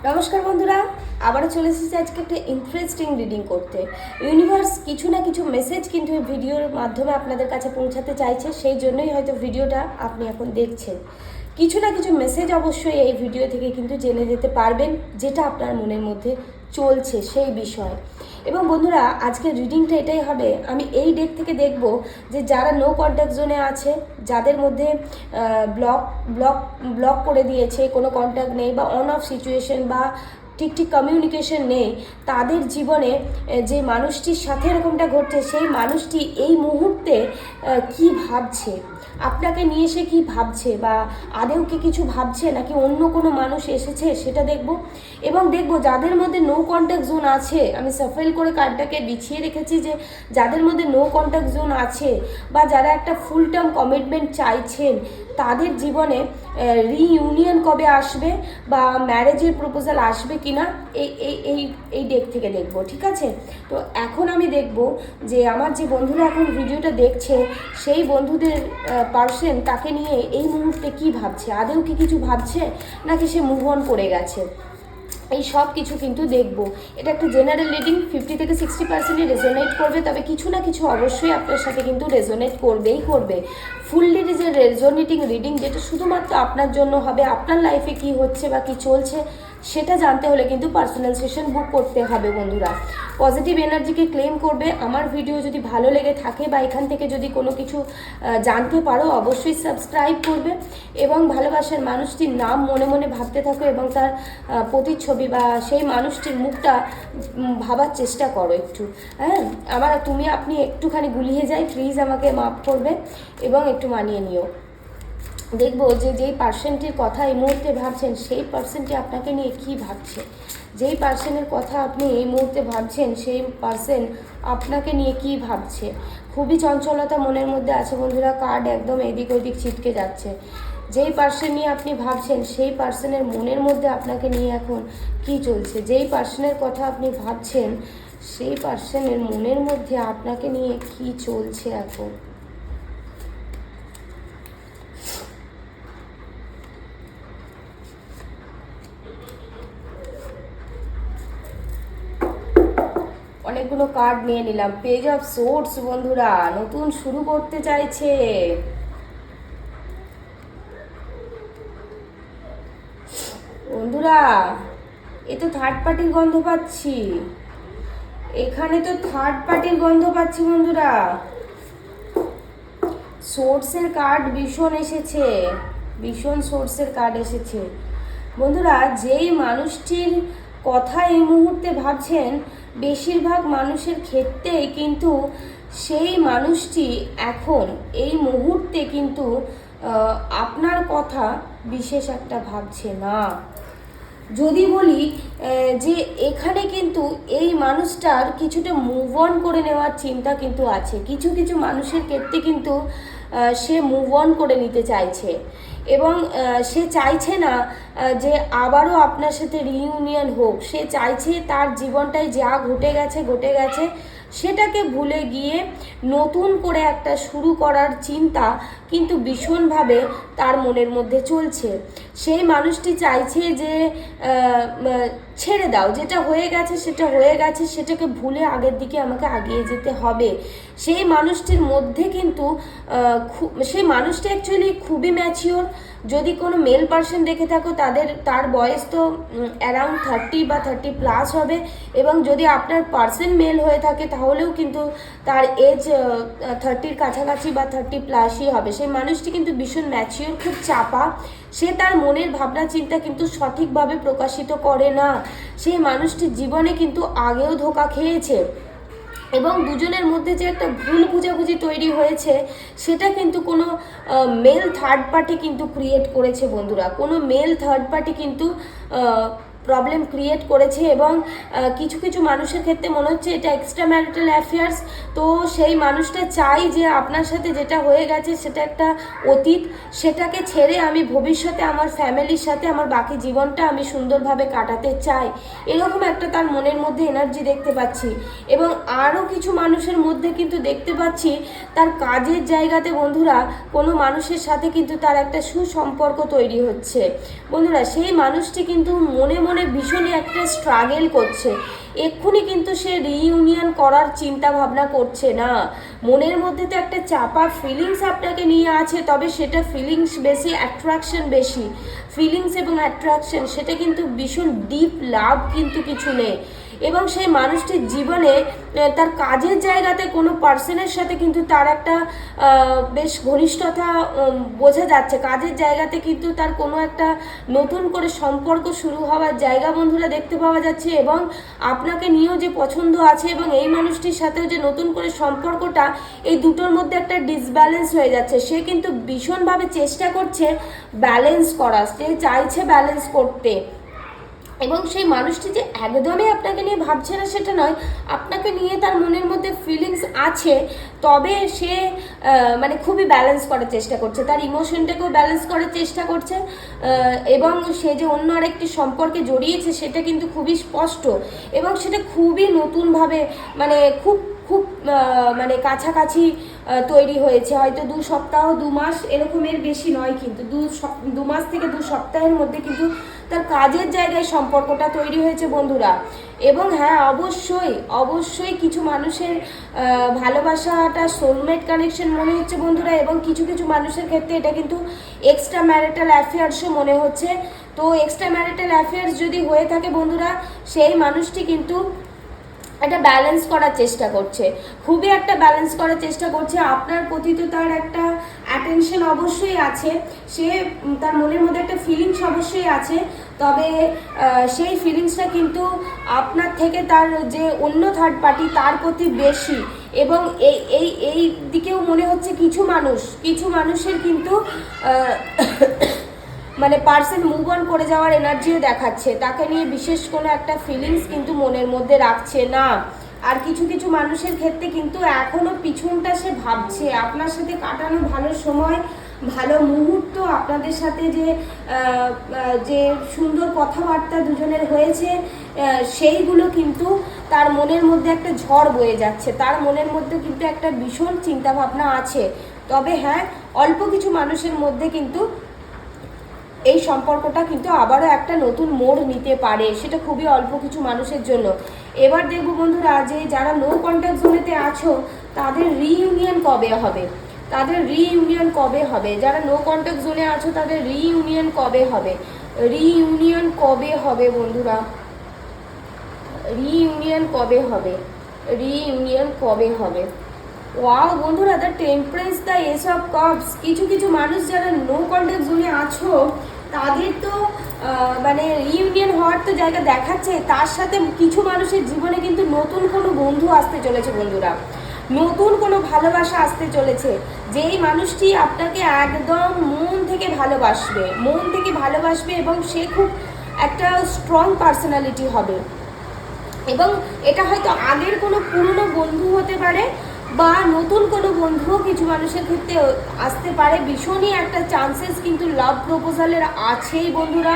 নমস্কার বন্ধুরা, আবারও চলে এসেছি আজকে একটা ইন্টারেস্টিং রিডিং করতে। ইউনিভার্স কিছু না কিছু মেসেজ কিন্তু এই ভিডিওর মাধ্যমে আপনাদের কাছে পৌঁছাতে চাইছে, সেই জন্যই হয়তো ভিডিওটা আপনি এখন দেখছেন। কিছু না কিছু মেসেজ অবশ্যই এই ভিডিও থেকে কিন্তু জেনে যেতে পারবেন, যেটা আপনার মনের মধ্যে চলছে সেই বিষয়। এবং বন্ধুরা, আজকের রিডিংটা এটাই হবে, আমি এই ডেক থেকে দেখব যে যারা নো কন্ট্যাক্ট জোনে আছে, যাদের মধ্যে ব্লক ব্লক ব্লক করে দিয়েছে, কোনো কন্ট্যাক্ট নেই বা অন অফ সিচুয়েশন বা ঠিক কমিউনিকেশন নেই, তাদের জীবনে যে মানুষটির সাথে এরকমটা ঘটছে, সেই মানুষটি এই মুহূর্তে কি ভাবছে, আপনাকে নিয়ে সে কী ভাবছে, বা আদেও কি কিছু ভাবছে নাকি অন্য কোনো মানুষ এসেছে, সেটা দেখব। এবং দেখব যাদের মধ্যে নো কন্ট্যাক্ট জোন আছে, আমি সাফেল করে কার্ডটাকে বিছিয়ে রেখেছি যে যাদের মধ্যে নো কন্ট্যাক্ট জোন আছে বা যারা একটা ফুল টার্ম কমিটমেন্ট চাইছেন, তাদের জীবনে রিইউনিয়ন কবে আসবে বা ম্যারেজের প্রপোজাল আসবে কিনা, এই এই এই এই ডেক থেকে দেখব। ঠিক আছে, তো এখন আমি দেখব যে আমার যে বন্ধুরা এখন ভিডিওটা দেখছে, সেই বন্ধুদের পার্সন তাকে নিয়ে এই মুহূর্তে কি ভাবছে, আদেও কি কিছু ভাবছে নাকি সে মুভ অন করে গেছে, এই সব কিছু কিন্তু দেখব। এটা একটা জেনারেল রিডিং, 50 থেকে 60% রেজোনেট করবে, তবে কিছু না কিছু অবশ্যই আপনার সাথে কিন্তু রেজোনেট করবেই করবে। ফুললি রেজোনেটিং রিডিং, যেটা শুধুমাত্র আপনার জন্য হবে, আপনার লাইফে কি হচ্ছে বা কি চলছে সেটা জানতে হলে কিন্তু পার্সোনাল সেশন বুক করতে হবে বন্ধুরা। পজিটিভ এনার্জিকে ক্লেম করবে। আমার ভিডিও যদি ভালো লেগে থাকে বা এখান থেকে যদি কোনো কিছু জানতে পারো, অবশ্যই সাবস্ক্রাইব করবে এবং ভালোবাসার মানুষটির নাম মনে মনে ভাবতে থাকো এবং তার প্রতিচ্ছবি বা সেই মানুষটির মুখটা ভাবার চেষ্টা করো একটু। হ্যাঁ, আপনি একটুখানি গুলিয়ে যাই, প্লিজ আমাকে মাফ করবে এবং একটু মানিয়ে নিও। দেখবো যে যেই পার্সনটির কথা এই মুহূর্তে ভাবছেন, সেই পার্সনটি আপনাকে নিয়ে কি ভাবছে। যেই পার্সনের কথা আপনি এই মুহূর্তে ভাবছেন, সেই পার্সন আপনাকে নিয়ে কি ভাবছে। খুবই চঞ্চলতা মনের মধ্যে আছে বন্ধুরা, কার্ড একদম এদিক ওদিক ছিটকে যাচ্ছে। যেই পার্সন নিয়ে আপনি ভাবছেন, সেই পার্সনের মনের মধ্যে আপনাকে নিয়ে এখন কি চলছে। যেই পার্সনের কথা আপনি ভাবছেন, সেই পার্সনের মনের মধ্যে আপনাকে নিয়ে কি চলছে এখন। অনেকগুলো কার্ড নিয়ে নিলাম। পেজ অফ সোর্স বন্ধুরা, নতুন শুরু করতে চাইছে। বন্ধুরা, এ তো থার্ড পার্টির গন্ধ পাচ্ছি, এখানে তো থার্ড পার্টির গন্ধ পাচ্ছি বন্ধুরা। সোর্সের কার্ড ভীষণ এসেছে, ভীষণ সোর্সের কার্ড এসেছে বন্ধুরা। যেই মানুষটির কথা এই মুহূর্তে ভাবছেন, বেশিরভাগ মানুষের ক্ষেত্রেই কিন্তু সেই মানুষটি এখন এই মুহূর্তে কিন্তু আপনার কথা বিশেষ একটা ভাবছে না। যদি বলি যে এখানে কিন্তু এই মানুষটার কিছুটা মুভ অন করে নেওয়ার চিন্তা কিন্তু আছে। কিছু কিছু মানুষের ক্ষেত্রে কিন্তু সে মুভ অন করে নিতে চাইছে এবং সে চাইছে না যে আবারও আপনার সাথে রিইউনিয়ন হোক। সে চাইছে তার জীবনটায় যা ঘটে গেছে সেটাকে ভুলে গিয়ে নতুন করে একটা শুরু করার চিন্তা কিন্তু ভীষণভাবে তার মনের মধ্যে চলছে। সেই মানুষটি চাইছে যে ছেড়ে দাও, যেটা হয়ে গেছে সেটা হয়ে গেছে, সেটাকে ভুলে আগের দিকে আমাকে এগিয়ে যেতে হবে। সেই মানুষটির মধ্যে কিন্তু সেই মানুষটি অ্যাকচুয়ালি খুবই ম্যাচিওর। যদি কোনো মেল পার্সন দেখে থাকো, তার বয়স তো অ্যারাউন্ড 30 বা 30+ হবে, এবং যদি আপনার পার্সন মেল হয়ে থাকে তাহলেও কিন্তু তার এজ 30-র কাছাকাছি বা 30+ই হবে। সেই মানুষটি কিন্তু ভীষণ ম্যাচিওর, খুব চাপা। সে তার মনের ভাবনা চিন্তা কিন্তু সঠিকভাবে প্রকাশিত করে না। সেই মানুষটির জীবনে কিন্তু আগেও ধোঁকা খেয়েছে এবং দুজনের মধ্যে যে একটা ভুল বুঝাবুঝি তৈরি হয়েছে, সেটা কিন্তু কোনো মেল থার্ড পার্টি কিন্তু ক্রিয়েট করেছে বন্ধুরা। কোনো মেল থার্ড পার্টি কিন্তু প্রবলেম ক্রিয়েট করেছে এবং কিছু কিছু মানুষের ক্ষেত্রে মনে হচ্ছে এটা এক্সট্রা ম্যারিটাল অ্যাফেয়ার্স। তো সেই মানুষটা চাই যে আপনার সাথে যেটা হয়ে গেছে সেটা একটা অতীত, সেটাকে ছেড়ে আমি ভবিষ্যতে আমার ফ্যামিলির সাথে আমার বাকি জীবনটা আমি সুন্দরভাবে কাটাতে চাই, এরকম একটা তার মনের মধ্যে এনার্জি দেখতে পাচ্ছি। এবং আরও কিছু মানুষের মধ্যে কিন্তু দেখতে পাচ্ছি তার কাজের জায়গাতে বন্ধুরা কোনো মানুষের সাথে কিন্তু তার একটা সুসম্পর্ক তৈরি হচ্ছে বন্ধুরা। সেই মানুষটি কিন্তু মনে মনে জীবনে ভীষণই একটা স্ট্রাগল করছে, এক্ষুনি কিন্তু সে রিইউনিয়ন করার চিন্তা ভাবনা করছে না। মনের মধ্যে তো একটা চাপা ফিলিংস আপনাকে নিয়ে আছে, তবে সেটা ফিলিংস বেশি, অ্যাট্রাকশন বেশি। ফিলিংস এবং অ্যাট্রাকশন সেটা কিন্তু ভীষণ ডিপ লাভ কিন্তু কিছু নেই। এবং সেই মানুষটির জীবনে তার কাজের জায়গাতে কোনো পার্সনের সাথে কিন্তু তার একটা বেশ ঘনিষ্ঠতা বোঝা যাচ্ছে। কাজের জায়গাতে কিন্তু তার কোনো একটা নতুন করে সম্পর্ক শুরু হওয়ার জায়গা বন্ধুরা দেখতে পাওয়া যাচ্ছে। এবং আপনাকে নিয়েও যে পছন্দ আছে এবং এই মানুষটির সাথেও যে নতুন করে সম্পর্কটা, এই দুটোর মধ্যে একটা ডিসব্যালেন্স হয়ে যাচ্ছে। সে কিন্তু ভীষণভাবে চেষ্টা করছে ব্যালেন্স করার, সে চাইছে ব্যালেন্স করতে। এবং সেই মানুষটি যে একদমই আপনাকে নিয়ে ভাবছে না সেটা নয়, আপনাকে নিয়ে তার মনের মধ্যে ফিলিংস আছে, তবে সে মানে খুবই ব্যালেন্স করার চেষ্টা করছে, তার ইমোশনটাকেও ব্যালেন্স করার চেষ্টা করছে। এবং সে যে অন্য আরেকটি সম্পর্কে জড়িয়েছে সেটা কিন্তু খুবই স্পষ্ট, এবং সেটা খুবই নতুনভাবে মানে খুব খুব মানে কাছাকাছি তৈরি হয়েছে। হয়তো 2 সপ্তাহ 2 মাস এরকমের বেশি নয়, কিন্তু 2 মাস থেকে 2 সপ্তাহের মধ্যে কিন্তু তার কাজের জায়গায় সম্পর্কটা তৈরি হয়েছে বন্ধুরা। এবং হ্যাঁ, অবশ্যই অবশ্যই কিছু মানুষের ভালোবাসাটা সোলমেট কানেকশন মনে হচ্ছে বন্ধুরা, এবং কিছু কিছু মানুষের ক্ষেত্রে এটা কিন্তু এক্সট্রা ম্যারিটাল অ্যাফেয়ার্সও মনে হচ্ছে। তো এক্সট্রা ম্যারিটাল অ্যাফেয়ার্স যদি হয়ে থাকে বন্ধুরা, সেই মানুষটি কিন্তু একটা ব্যালেন্স করার চেষ্টা করছে, খুবই একটা ব্যালেন্স করার চেষ্টা করছে। আপনার প্রতি তো তার একটা অ্যাটেনশন অবশ্যই আছে, সে তার মনের মধ্যে একটা ফিলিংস অবশ্যই আছে, তবে সেই ফিলিংসটা কিন্তু আপনার থেকে তার যে অন্য থার্ড পার্টি তার প্রতি বেশি। এবং এই এই এই দিকেও মনে হচ্ছে কিছু মানুষের কিন্তু মানে পার্সন মুভ অন করে যাওয়ার এনার্জিও দেখাচ্ছে, তাকে নিয়ে বিশেষ কোনো একটা ফিলিংস কিন্তু মনের মধ্যে রাখছে না। আর কিছু কিছু মানুষের ক্ষেত্রে কিন্তু এখনো পিছনটা সে ভাবছে, আপনার সাথে কাটানো ভালো সময়, ভালো মুহূর্ত, আপনাদের সাথে যে যে সুন্দর কথাবার্তা দুজনের হয়েছে, সেইগুলো কিন্তু তার মনের মধ্যে একটা ঝড় বয়ে যাচ্ছে, তার মনের মধ্যে কিন্তু একটা ভীষণ চিন্তাভাবনা আছে। তবে হ্যাঁ, অল্প কিছু মানুষের মধ্যে কিন্তু এই সম্পর্কটা কিন্তু আবারও একটা নতুন মোড় নিতে পারে, সেটা খুবই অল্প কিছু মানুষের জন্য। এবার দেখবো বন্ধুরা, যে যারা নো কন্ট্যাক্ট জোনেতে আছো তাদের রিইউনিয়ন কবে হবে, তাদের রিইউনিয়ন কবে হবে। যারা নো কন্ট্যাক্ট জোনে আছো তাদের রিইউনিয়ন কবে হবে, রিইউনিয়ন কবে হবে বন্ধুরা, রিইউনিয়ন কবে হবে, রিইউনিয়ন কবে হবে। ওয়াও বন্ধুরা, the temperance, the S of cups. কিছু কিছু মানুষ যারা নো কন্ট্যাক্ট জোনে আছো তাদের তো মানে রিইউনিয়ন হওয়ার তো জায়গা দেখাচ্ছে, তার সাথে কিছু মানুষের জীবনে কিন্তু নতুন কোনো বন্ধু আসতে চলেছে বন্ধুরা, নতুন কোনো ভালোবাসা আসতে চলেছে। যেই মানুষটি আপনাকে একদম মন থেকে ভালোবাসবে এবং সে খুব একটা স্ট্রং পার্সোনালিটি হবে। এবং এটা হয়তো আগের কোনো পুরনো বন্ধু হতে পারে, বা নতুন কোনো বন্ধুও কিছু মানুষের ক্ষেত্রে আসতে পারে। ভীষণই একটা চান্সেস কিন্তু লাভ প্রপোজালের আছেই বন্ধুরা,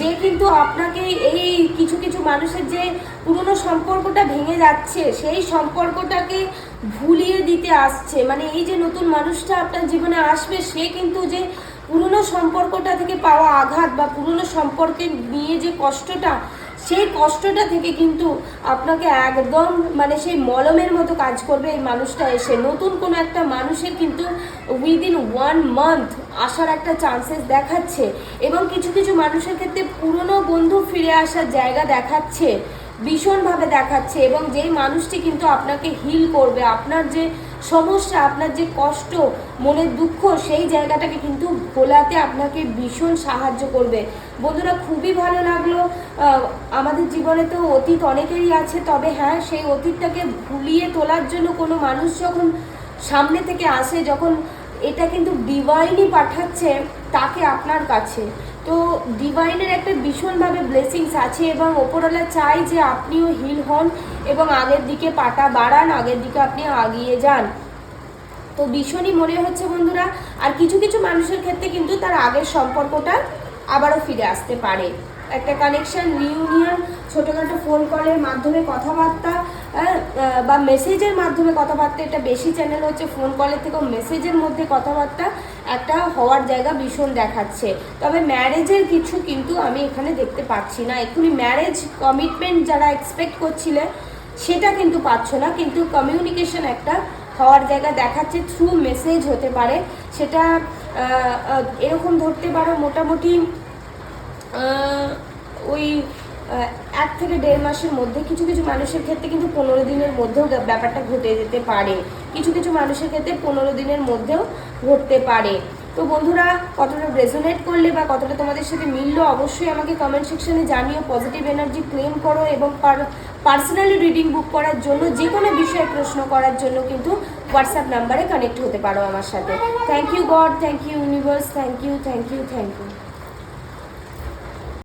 যে কিন্তু আপনাকে এই কিছু কিছু মানুষের যে পুরনো সম্পর্কটা ভেঙে যাচ্ছে সেই সম্পর্কটাকে ভুলিয়ে দিতে আসছে। মানে এই যে নতুন মানুষটা আপনার জীবনে আসবে, সে কিন্তু যে পুরনো সম্পর্কটা থেকে পাওয়া আঘাত বা পুরনো সম্পর্কে নিয়ে যে কষ্টটা, সেই কষ্টটা থেকে কিন্তু আপনাকে একদম মানে সেই মলমের মতো কাজ করবে এই মানুষটা এসে। নতুন কোনো একটা মানুষের কিন্তু উইদিন 1 মান্থ আসার একটা চান্সেস দেখাচ্ছে। এবং কিছু কিছু মানুষের ক্ষেত্রে পুরনো বন্ধু ফিরে আসার জায়গা দেখাচ্ছে, ভীষণভাবে দেখাচ্ছে। এবং যেই মানুষটি কিন্তু আপনাকে হিল করবে, আপনার যে সমস্যা, আপনার যে কষ্ট, মনের দুঃখ, সেই জায়গাটাকে কিন্তু ভোলাতে আপনাকে ভীষণ সাহায্য করবে বন্ধুরা। খুবই ভালো লাগলো। আমাদের জীবনে তো অতীত অনেকেরই আছে, তবে হ্যাঁ, সেই অতীতটাকে ভুলিয়ে তোলার জন্য কোনো মানুষ যখন সামনে থেকে আসে, যখন এটা কিন্তু ডিভাইনই পাঠাচ্ছে তাকে আপনার কাছে, তো ডিভাইনের একটা ভীষণভাবে ব্লেসিংস আছে। এবং ওপরওয়ালা চাই যে আপনিও হিল হন এবং আগের দিকে পাটা বাড়ান, আগের দিকে আপনি আগিয়ে যান। তো ভীষণই মনে হচ্ছে বন্ধুরা। আর কিছু কিছু মানুষের ক্ষেত্রে কিন্তু তার আগের সম্পর্কটা আবারও ফিরে আসতে পারে, একটা কানেকশন, রিউনিয়ন, ছোটোখাটো ফোন কলের মাধ্যমে কথাবার্তা বা মেসেজের মাধ্যমে কথাবার্তা, এটা বেশি চ্যানেল হচ্ছে ফোন কলের থেকেও মেসেজের মধ্যে কথাবার্তা একটা হওয়ার জায়গা ভীষণ দেখাচ্ছে। তবে ম্যারেজের কিছু কিন্তু আমি এখানে দেখতে পাচ্ছি না। এক্ষুনি ম্যারেজ কমিটমেন্ট যারা এক্সপেক্ট করছিলে সেটা কিন্তু পাচ্ছ না, কিন্তু কমিউনিকেশন একটা হওয়ার জায়গা দেখাচ্ছে, থ্রু মেসেজ হতে পারে। সেটা এরকম ধরতে পারো মোটামুটি ওই 1 থেকে 1.5 মাসের মধ্যে। কিছু কিছু মানুষের ক্ষেত্রে কিন্তু 15 দিনের মধ্যেও ব্যাপারটা ঘটে যেতে পারে, কিছু কিছু মানুষের ক্ষেত্রে 15 দিনের মধ্যেও ঘটতে পারে। তো বন্ধুরা, কতটা রেজোনেট করলে বা কতটা তোমাদের সাথে মিললো অবশ্যই আমাকে কমেন্ট সেকশনে জানিও। পজিটিভ এনার্জি ক্লেম করো এবং পার্সোনালি রিডিং বুক করার জন্য, যে কোনো বিষয়ে প্রশ্ন করার জন্য কিন্তু হোয়াটসঅ্যাপ নাম্বারে কানেক্ট হতে পারো আমার সাথে। Thank you God, thank you universe, thank you, thank you, thank you.